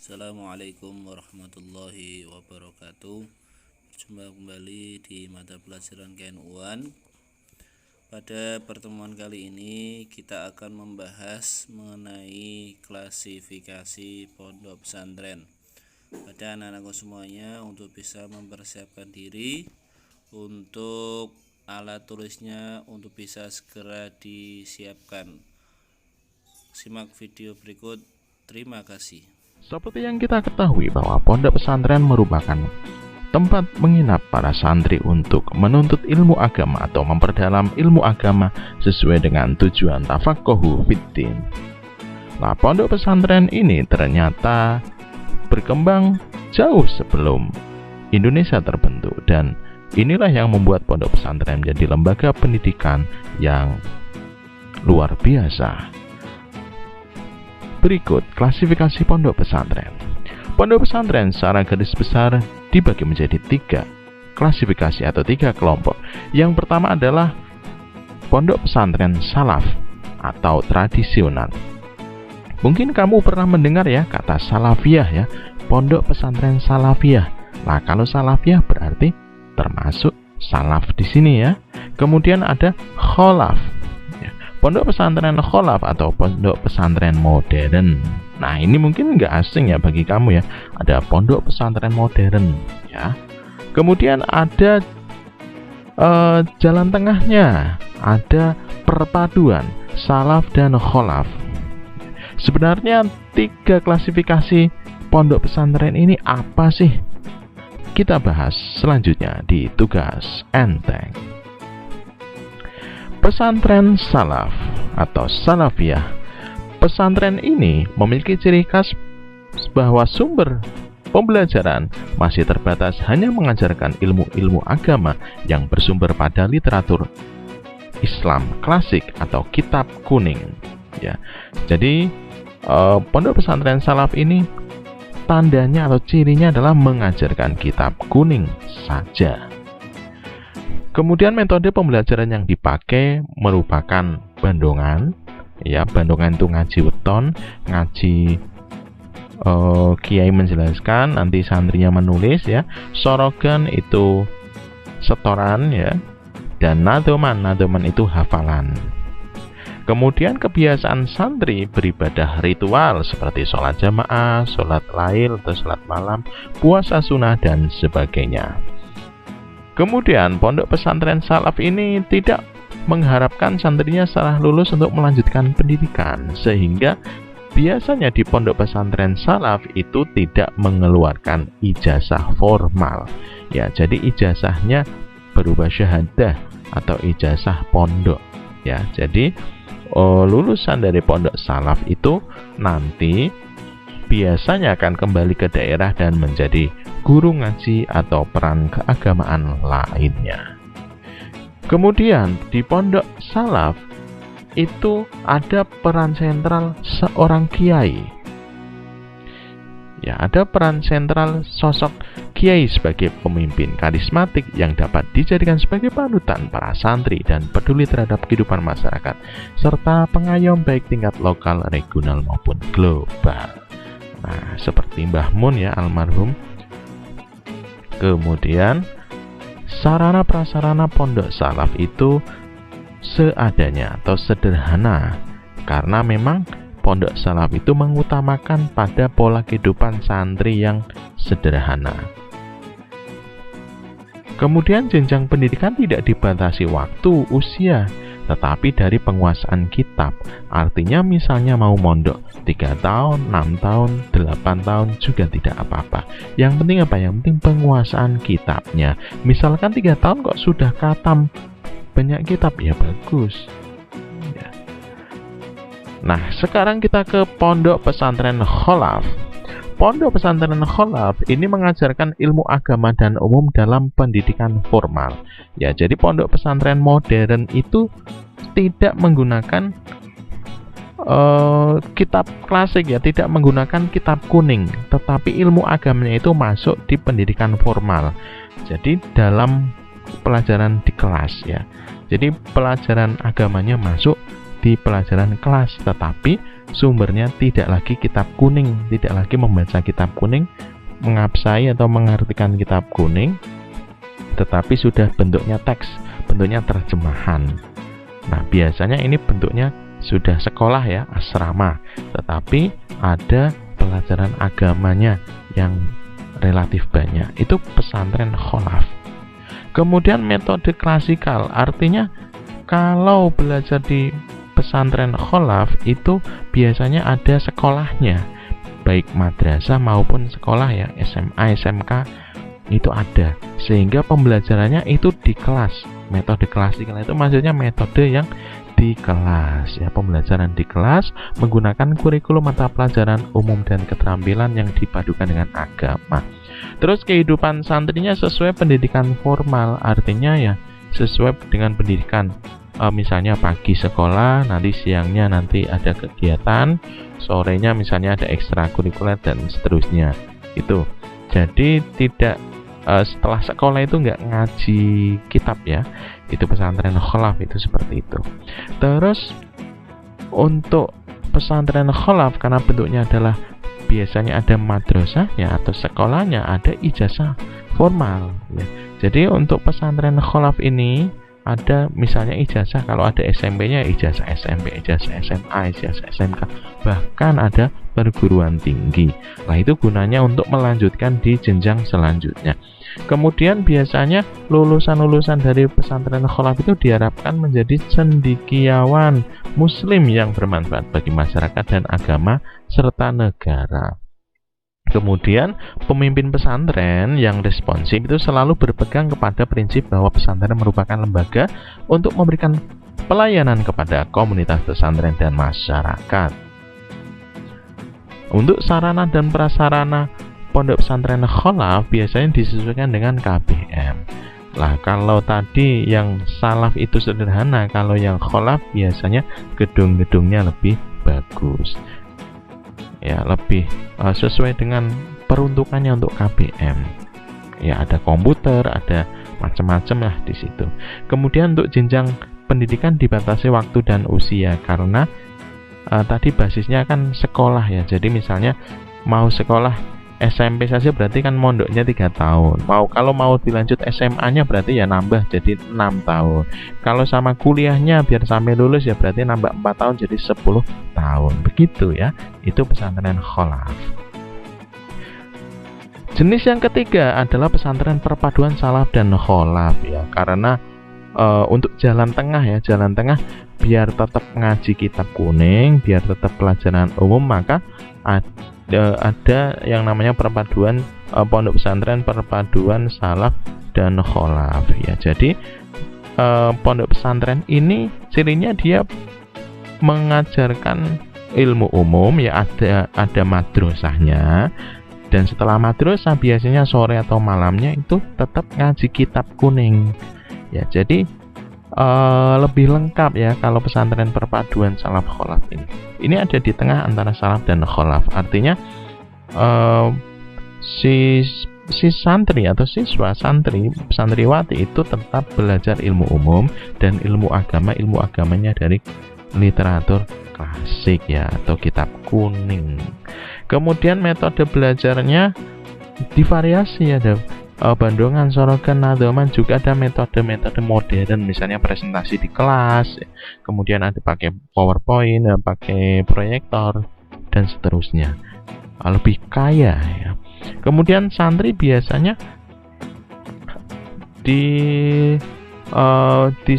Assalamualaikum warahmatullahi wabarakatuh. Berjumpa kembali di mata pelajaran KNU-an. Pada pertemuan kali ini kita akan membahas mengenai klasifikasi pondok pesantren. Pada anak-anakku semuanya, untuk bisa mempersiapkan diri untuk alat tulisnya untuk bisa segera disiapkan. Simak video berikut. Terima kasih. Seperti yang kita ketahui bahwa pondok pesantren merupakan tempat menginap para santri untuk menuntut ilmu agama atau memperdalam ilmu agama sesuai dengan tujuan tafaqquhu fiddin. Nah, pondok pesantren ini ternyata berkembang jauh sebelum Indonesia terbentuk, dan inilah yang membuat pondok pesantren menjadi lembaga pendidikan yang luar biasa. Berikut klasifikasi pondok pesantren. Pondok pesantren secara garis besar dibagi menjadi 3 klasifikasi atau 3 kelompok. Yang pertama adalah pondok pesantren salaf atau tradisional. Mungkin kamu pernah mendengar ya kata salafiyah ya, pondok pesantren salafiyah. Nah, kalau salafiyah berarti termasuk salaf di sini ya. Kemudian ada kholaf. Pondok pesantren kholaf atau pondok pesantren modern. Nah, ini mungkin nggak asing ya bagi kamu ya. Ada pondok pesantren modern ya. Kemudian ada jalan tengahnya, ada perpaduan salaf dan kholaf. Sebenarnya 3 klasifikasi pondok pesantren ini apa sih? Kita bahas selanjutnya di tugas enteng. Pesantren salaf atau salafiyah. Pesantren ini memiliki ciri khas bahwa sumber pembelajaran masih terbatas hanya mengajarkan ilmu-ilmu agama yang bersumber pada literatur Islam klasik atau kitab kuning. Ya, jadi pondok pesantren salaf ini tandanya atau cirinya adalah mengajarkan kitab kuning saja. Kemudian metode pembelajaran yang dipakai merupakan bandongan. Ya, bandongan itu ngaji weton, ngaji kiai menjelaskan, nanti santrinya menulis ya. Sorogan itu setoran ya. Dan nadoman itu hafalan. Kemudian kebiasaan santri beribadah ritual seperti sholat jamaah, sholat lail atau sholat malam, puasa sunnah dan sebagainya. Kemudian pondok pesantren salaf ini tidak mengharapkan santrinya setelah lulus untuk melanjutkan pendidikan, sehingga biasanya di pondok pesantren salaf itu tidak mengeluarkan ijazah formal. Ya, jadi ijazahnya berupa syahadah atau ijazah pondok. Ya, jadi lulusan dari pondok salaf itu nanti biasanya akan kembali ke daerah dan menjadi guru ngaji atau peran keagamaan lainnya. Kemudian di pondok salaf itu ada peran sentral seorang kiai. Ya, ada peran sentral sosok kiai sebagai pemimpin karismatik yang dapat dijadikan sebagai panutan para santri dan peduli terhadap kehidupan masyarakat, serta pengayom baik tingkat lokal, regional maupun global. Nah, seperti Mbah Mun ya, almarhum. Kemudian sarana prasarana pondok salaf itu seadanya atau sederhana, karena memang pondok salaf itu mengutamakan pada pola kehidupan santri yang sederhana. Kemudian jenjang pendidikan tidak dibatasi waktu, usia, tetapi dari penguasaan kitab. Artinya misalnya mau mondok 3 tahun, 6 tahun, 8 tahun juga tidak apa-apa. Yang penting apa? Yang penting penguasaan kitabnya. Misalkan 3 tahun kok sudah khatam banyak kitab, ya bagus. Ya. Nah, sekarang kita ke pondok pesantren kholaf. Pondok pesantren kholaf ini mengajarkan ilmu agama dan umum dalam pendidikan formal. Ya, jadi pondok pesantren modern itu tidak menggunakan kitab klasik ya, tidak menggunakan kitab kuning, tetapi ilmu agamanya itu masuk di pendidikan formal. Jadi dalam pelajaran di kelas ya. Jadi pelajaran agamanya masuk di pelajaran kelas, tetapi sumbernya tidak lagi kitab kuning, tidak lagi membaca kitab kuning, mengabsai atau mengartikan kitab kuning, tetapi sudah bentuknya teks, bentuknya terjemahan. Nah, biasanya ini bentuknya sudah sekolah ya, asrama, tetapi ada pelajaran agamanya yang relatif banyak. Itu pesantren kholaf. Kemudian metode klasikal, artinya kalau belajar di pesantren kholaf itu biasanya ada sekolahnya, baik madrasah maupun sekolah ya, SMA, SMK itu ada, sehingga pembelajarannya itu di kelas. Metode klasikal itu maksudnya metode yang di kelas ya, pembelajaran di kelas menggunakan kurikulum mata pelajaran umum dan keterampilan yang dipadukan dengan agama. Terus kehidupan santrinya sesuai pendidikan formal, artinya ya sesuai dengan pendidikan, misalnya pagi sekolah, nanti siangnya nanti ada kegiatan, sorenya misalnya ada ekstrakurikuler dan seterusnya. Itu jadi tidak setelah sekolah itu nggak ngaji kitab ya, itu pesantren kholaf itu seperti itu. Terus untuk pesantren kholaf karena bentuknya adalah biasanya ada madrasahnya atau sekolahnya, ada ijazah formal ya. Jadi untuk pesantren kholaf ini ada misalnya ijazah, kalau ada SMP-nya ijazah SMP, ijazah SMA, ijazah SMK, bahkan ada perguruan tinggi. Nah, itu gunanya untuk melanjutkan di jenjang selanjutnya. Kemudian biasanya lulusan-lulusan dari pesantren kholaf itu diharapkan menjadi cendekiawan muslim yang bermanfaat bagi masyarakat dan agama serta negara. Kemudian pemimpin pesantren yang responsif itu selalu berpegang kepada prinsip bahwa pesantren merupakan lembaga untuk memberikan pelayanan kepada komunitas pesantren dan masyarakat. Untuk sarana dan prasarana pondok pesantren kholaf biasanya disesuaikan dengan KBM. Lah, kalau tadi yang salaf itu sederhana, kalau yang kholaf biasanya gedung-gedungnya lebih bagus. Ya, lebih sesuai dengan peruntukannya untuk KBM. Ya, ada komputer, ada macam-macam lah di situ. Kemudian untuk jenjang pendidikan dibatasi waktu dan usia karena tadi basisnya kan sekolah ya. Jadi misalnya mau sekolah SMP saja berarti kan mondoknya 3 tahun. Kalau mau dilanjut SMA-nya berarti ya nambah jadi 6 tahun. Kalau sama kuliahnya biar sampai lulus ya berarti nambah 4 tahun jadi 10 tahun. Begitu ya. Itu pesantren kholaf. Jenis yang ketiga adalah pesantren perpaduan salaf dan kholaf ya. Karena untuk jalan tengah ya, jalan tengah biar tetap ngaji kitab kuning, biar tetap pelajaran umum, maka ada yang namanya perpaduan pondok pesantren perpaduan salaf dan kholaf ya. Jadi pondok pesantren ini cirinya dia mengajarkan ilmu umum ya, ada madrasahnya, dan setelah madrasah biasanya sore atau malamnya itu tetap ngaji kitab kuning ya. Jadi lebih lengkap ya kalau pesantren perpaduan salaf kholaf ini. Ini ada di tengah antara salaf dan kholaf. Artinya si santri atau siswa santriwati itu tetap belajar ilmu umum dan ilmu agamanya dari literatur klasik ya atau kitab kuning. Kemudian metode belajarnya divariasi, ada Bandungan, Sorogan, Nadoman, juga ada metode-metode modern, misalnya presentasi di kelas, kemudian ada pakai PowerPoint, pakai proyektor, dan seterusnya. Lebih kaya ya. Kemudian santri biasanya di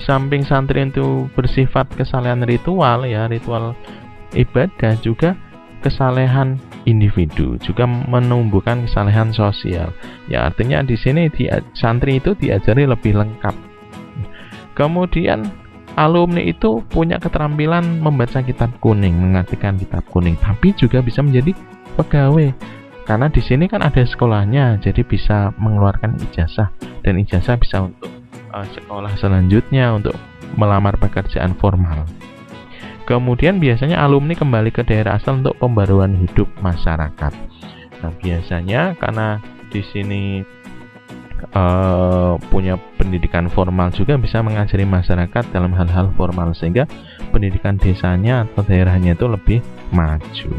samping santri itu bersifat kesalehan ritual ya, ritual ibadah, juga kesalehan individu, juga menumbuhkan kesalehan sosial. Ya, artinya di sini santri itu diajari lebih lengkap. Kemudian alumni itu punya keterampilan membaca kitab kuning, mengartikan kitab kuning, tapi juga bisa menjadi pegawai. Karena di sini kan ada sekolahnya, jadi bisa mengeluarkan ijazah, dan ijazah bisa untuk sekolah selanjutnya, untuk melamar pekerjaan formal. Kemudian biasanya alumni kembali ke daerah asal untuk pembaruan hidup masyarakat. Nah, biasanya karena di sini punya pendidikan formal juga bisa mengajari masyarakat dalam hal-hal formal, sehingga pendidikan desanya atau daerahnya itu lebih maju.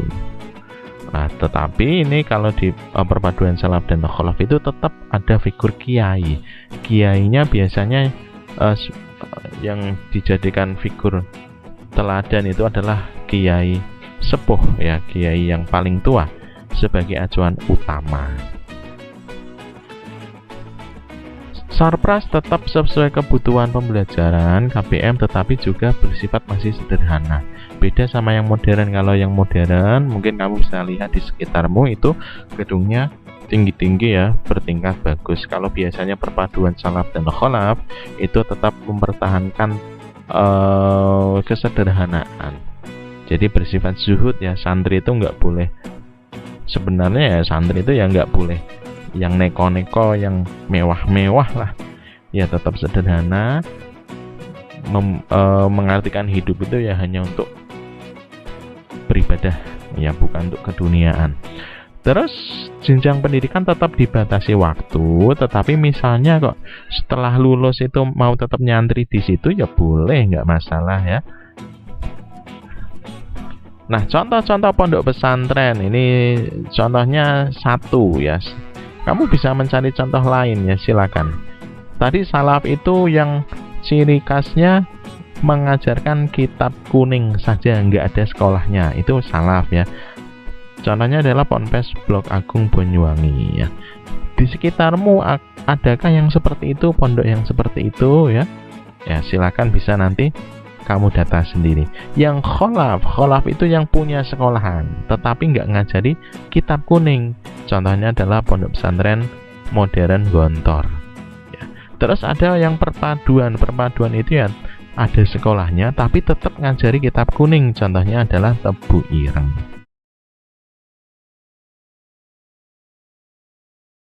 Nah, tetapi ini kalau di perpaduan salaf dan kholaf itu tetap ada figur kiai. Kiainya biasanya yang dijadikan figur teladan itu adalah kiai sepuh ya, kiai yang paling tua sebagai acuan utama. Sarpras tetap sesuai kebutuhan pembelajaran KBM, tetapi juga bersifat masih sederhana. Beda sama yang modern. Kalau yang modern mungkin kamu bisa lihat di sekitarmu itu gedungnya tinggi-tinggi ya, bertingkat bagus. Kalau biasanya perpaduan salaf dan kholaf itu tetap mempertahankan kesederhanaan. Jadi bersifat zuhud ya, santri itu nggak boleh. Sebenarnya ya santri itu ya nggak boleh yang neko-neko, yang mewah-mewah lah. Ya tetap sederhana, mengartikan hidup itu ya hanya untuk beribadah, ya bukan untuk keduniaan. Terus jenjang pendidikan tetap dibatasi waktu, tetapi misalnya kok setelah lulus itu mau tetap nyantri di situ ya boleh, nggak masalah ya. Nah, contoh-contoh pondok pesantren ini contohnya satu ya. Kamu bisa mencari contoh lain ya, silakan. Tadi salaf itu yang ciri khasnya mengajarkan kitab kuning saja, nggak ada sekolahnya, itu salaf ya. Contohnya adalah Ponpes Blok Agung Banyuwangi ya. Di sekitarmu adakah yang seperti itu, pondok yang seperti itu ya? Ya silakan, bisa nanti kamu data sendiri. Yang kholaf itu yang punya sekolahan tetapi nggak ngajari kitab kuning. Contohnya adalah pondok pesantren modern Gontor ya. Terus ada yang perpaduan itu ya ada sekolahnya tapi tetap ngajari kitab kuning. Contohnya adalah Tebu Ireng.